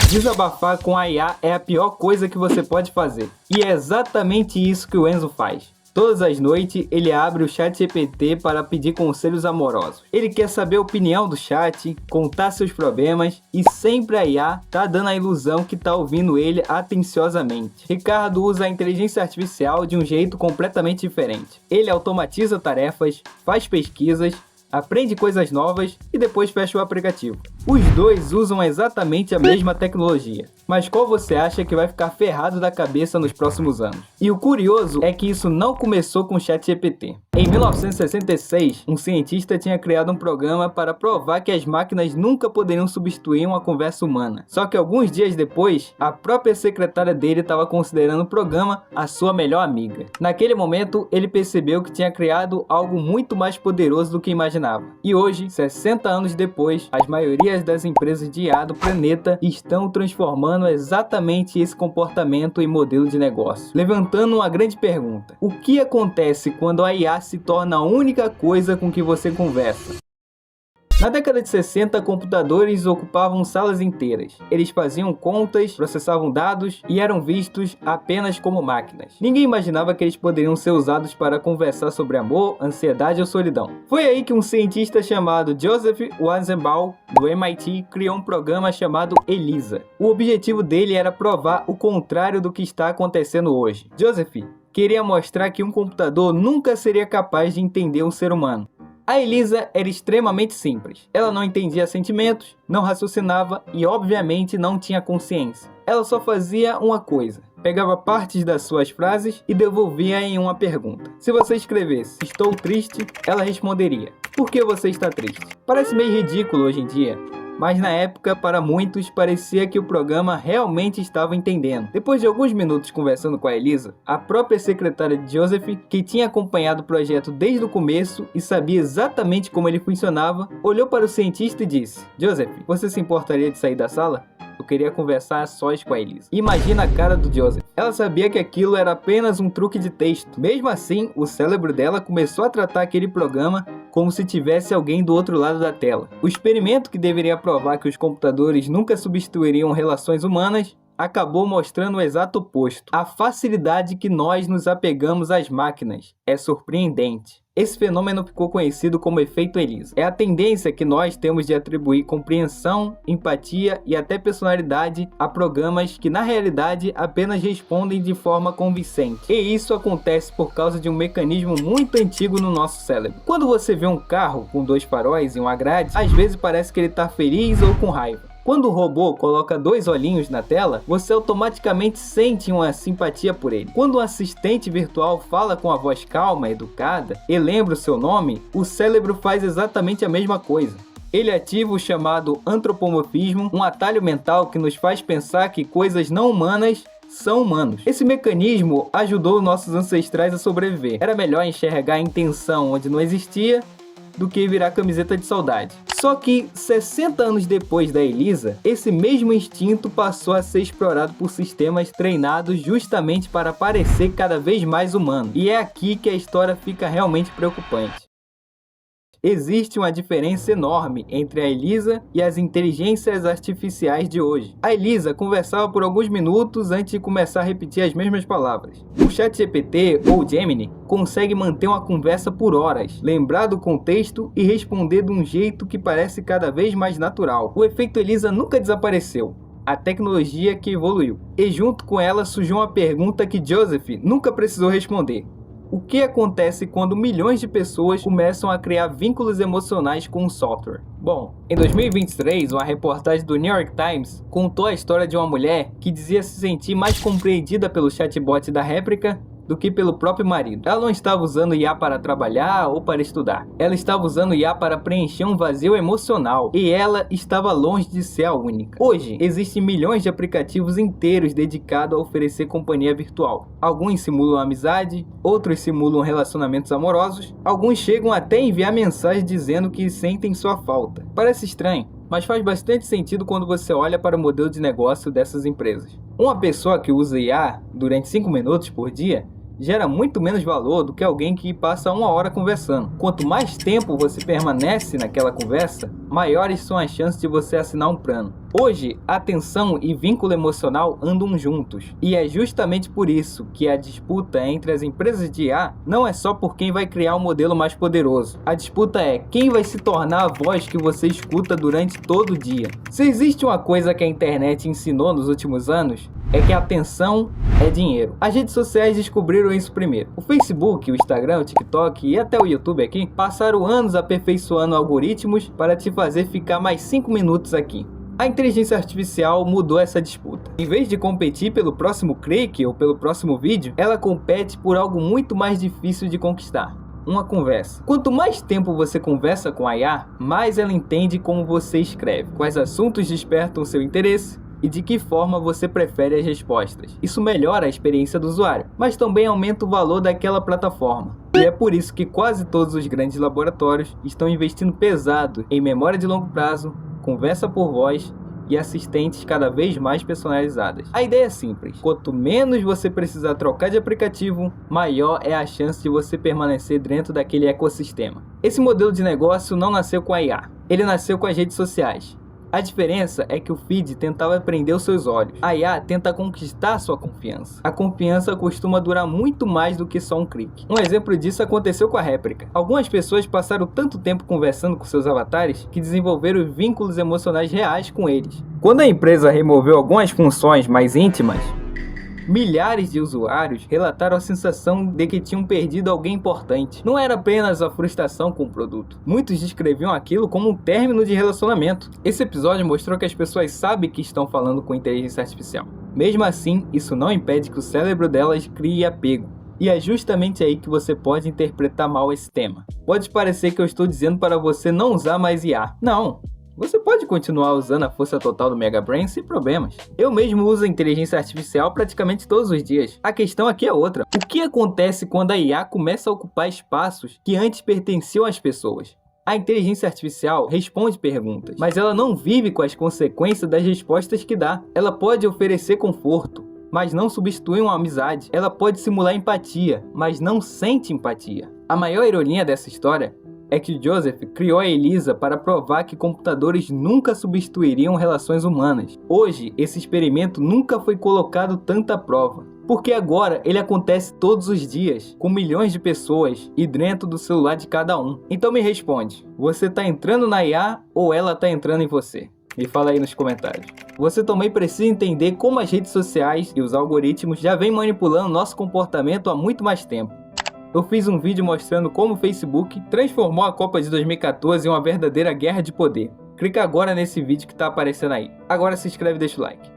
Desabafar com a IA é a pior coisa que você pode fazer. E é exatamente isso que o Enzo faz. Todas as noites, ele abre o ChatGPT para pedir conselhos amorosos. Ele quer saber a opinião do chat, contar seus problemas e sempre a IA tá dando a ilusão que tá ouvindo ele atenciosamente. Ricardo usa a inteligência artificial de um jeito completamente diferente. Ele automatiza tarefas, faz pesquisas, aprende coisas novas e depois fecha o aplicativo. Os dois usam exatamente a mesma tecnologia, mas qual você acha que vai ficar ferrado da cabeça nos próximos anos? E o curioso é que isso não começou com o ChatGPT. Em 1966, um cientista tinha criado um programa para provar que as máquinas nunca poderiam substituir uma conversa humana. Só que alguns dias depois, a própria secretária dele estava considerando o programa a sua melhor amiga. Naquele momento, ele percebeu que tinha criado algo muito mais poderoso do que imaginava. E hoje, 60 anos depois, as maiorias das empresas de IA do planeta estão transformando exatamente esse comportamento em modelo de negócio, levantando uma grande pergunta: o que acontece quando a IA se torna a única coisa com que você conversa? Na década de 60, computadores ocupavam salas inteiras. Eles faziam contas, processavam dados e eram vistos apenas como máquinas. Ninguém imaginava que eles poderiam ser usados para conversar sobre amor, ansiedade ou solidão. Foi aí que um cientista chamado Joseph Weizenbaum, do MIT, criou um programa chamado ELIZA. O objetivo dele era provar o contrário do que está acontecendo hoje. Joseph queria mostrar que um computador nunca seria capaz de entender um ser humano. A ELIZA era extremamente simples. Ela não entendia sentimentos, não raciocinava e obviamente não tinha consciência. Ela só fazia uma coisa: pegava partes das suas frases e devolvia em uma pergunta. Se você escrevesse "estou triste", ela responderia "por que você está triste?". Parece meio ridículo hoje em dia, mas na época, para muitos, parecia que o programa realmente estava entendendo. Depois de alguns minutos conversando com a ELIZA, a própria secretária de Joseph, que tinha acompanhado o projeto desde o começo e sabia exatamente como ele funcionava, olhou para o cientista e disse: "Joseph, você se importaria de sair da sala? Eu queria conversar a sós com a ELIZA". Imagina a cara do Joseph. Ela sabia que aquilo era apenas um truque de texto. Mesmo assim, o cérebro dela começou a tratar aquele programa como se tivesse alguém do outro lado da tela. O experimento, que deveria provar que os computadores nunca substituiriam relações humanas, acabou mostrando o exato oposto. A facilidade que nós nos apegamos às máquinas é surpreendente. Esse fenômeno ficou conhecido como efeito ELIZA. É a tendência que nós temos de atribuir compreensão, empatia e até personalidade a programas que na realidade apenas respondem de forma convincente. E isso acontece por causa de um mecanismo muito antigo no nosso cérebro. Quando você vê um carro com 2 faróis e uma grade, às vezes parece que ele está feliz ou com raiva. Quando o robô coloca 2 olhinhos na tela, você automaticamente sente uma simpatia por ele. Quando um assistente virtual fala com a voz calma, educada e lembra o seu nome, o cérebro faz exatamente a mesma coisa. Ele ativa o chamado antropomorfismo, um atalho mental que nos faz pensar que coisas não humanas são humanos. Esse mecanismo ajudou nossos ancestrais a sobreviver. Era melhor enxergar a intenção onde não existia do que virar camiseta de saudade. Só que 60 anos depois da ELIZA, esse mesmo instinto passou a ser explorado por sistemas treinados justamente para parecer cada vez mais humano. E é aqui que a história fica realmente preocupante. Existe uma diferença enorme entre a ELIZA e as inteligências artificiais de hoje. A ELIZA conversava por alguns minutos antes de começar a repetir as mesmas palavras. O ChatGPT ou Gemini consegue manter uma conversa por horas, lembrar do contexto e responder de um jeito que parece cada vez mais natural. O efeito ELIZA nunca desapareceu. A tecnologia que evoluiu. E junto com ela surgiu uma pergunta que Joseph nunca precisou responder: o que acontece quando milhões de pessoas começam a criar vínculos emocionais com um software? Bom, em 2023, uma reportagem do New York Times contou a história de uma mulher que dizia se sentir mais compreendida pelo chatbot da réplica do que pelo próprio marido. Ela não estava usando IA para trabalhar ou para estudar. Ela estava usando IA para preencher um vazio emocional. E ela estava longe de ser a única. Hoje, existem milhões de aplicativos inteiros dedicados a oferecer companhia virtual. Alguns simulam amizade, outros simulam relacionamentos amorosos, alguns chegam até a enviar mensagem dizendo que sentem sua falta. Parece estranho, mas faz bastante sentido quando você olha para o modelo de negócio dessas empresas. Uma pessoa que usa IA durante 5 minutos por dia gera muito menos valor do que alguém que passa 1 hora conversando. Quanto mais tempo você permanece naquela conversa, maiores são as chances de você assinar um plano. Hoje, atenção e vínculo emocional andam juntos, e é justamente por isso que a disputa entre as empresas de IA não é só por quem vai criar um modelo mais poderoso. A disputa é quem vai se tornar a voz que você escuta durante todo o dia. Se existe uma coisa que a internet ensinou nos últimos anos, é que a atenção é dinheiro. As redes sociais descobriram isso primeiro. O Facebook, o Instagram, o TikTok e até o YouTube aqui passaram anos aperfeiçoando algoritmos para te fazer ficar mais 5 minutos aqui. A inteligência artificial mudou essa disputa. Em vez de competir pelo próximo clique ou pelo próximo vídeo, ela compete por algo muito mais difícil de conquistar: uma conversa. Quanto mais tempo você conversa com a IA, mais ela entende como você escreve, quais assuntos despertam seu interesse e de que forma você prefere as respostas. Isso melhora a experiência do usuário, mas também aumenta o valor daquela plataforma. E é por isso que quase todos os grandes laboratórios estão investindo pesado em memória de longo prazo, conversa por voz e assistentes cada vez mais personalizadas. A ideia é simples: quanto menos você precisar trocar de aplicativo, maior é a chance de você permanecer dentro daquele ecossistema. Esse modelo de negócio não nasceu com a IA, ele nasceu com as redes sociais. A diferença é que o feed tentava prender os seus olhos. A IA tenta conquistar sua confiança. A confiança costuma durar muito mais do que só um clique. Um exemplo disso aconteceu com a réplica. Algumas pessoas passaram tanto tempo conversando com seus avatares que desenvolveram vínculos emocionais reais com eles. Quando a empresa removeu algumas funções mais íntimas, milhares de usuários relataram a sensação de que tinham perdido alguém importante. Não era apenas a frustração com o produto. Muitos descreviam aquilo como um término de relacionamento. Esse episódio mostrou que as pessoas sabem que estão falando com inteligência artificial. Mesmo assim, isso não impede que o cérebro delas crie apego. E é justamente aí que você pode interpretar mal esse tema. Pode parecer que eu estou dizendo para você não usar mais IA. Não! Você pode continuar usando a força total do Mega Brain sem problemas. Eu mesmo uso a inteligência artificial praticamente todos os dias. A questão aqui é outra: o que acontece quando a IA começa a ocupar espaços que antes pertenciam às pessoas? A inteligência artificial responde perguntas, mas ela não vive com as consequências das respostas que dá. Ela pode oferecer conforto, mas não substitui uma amizade. Ela pode simular empatia, mas não sente empatia. A maior ironia dessa história é que Joseph criou a Elisa para provar que computadores nunca substituiriam relações humanas. Hoje, esse experimento nunca foi colocado tanto à prova, porque agora ele acontece todos os dias, com milhões de pessoas e dentro do celular de cada um. Então me responde, você está entrando na IA ou ela está entrando em você? Me fala aí nos comentários. Você também precisa entender como as redes sociais e os algoritmos já vêm manipulando nosso comportamento há muito mais tempo. Eu fiz um vídeo mostrando como o Facebook transformou a Copa de 2014 em uma verdadeira guerra de poder. Clica agora nesse vídeo que está aparecendo aí. Agora se inscreve e deixa o like.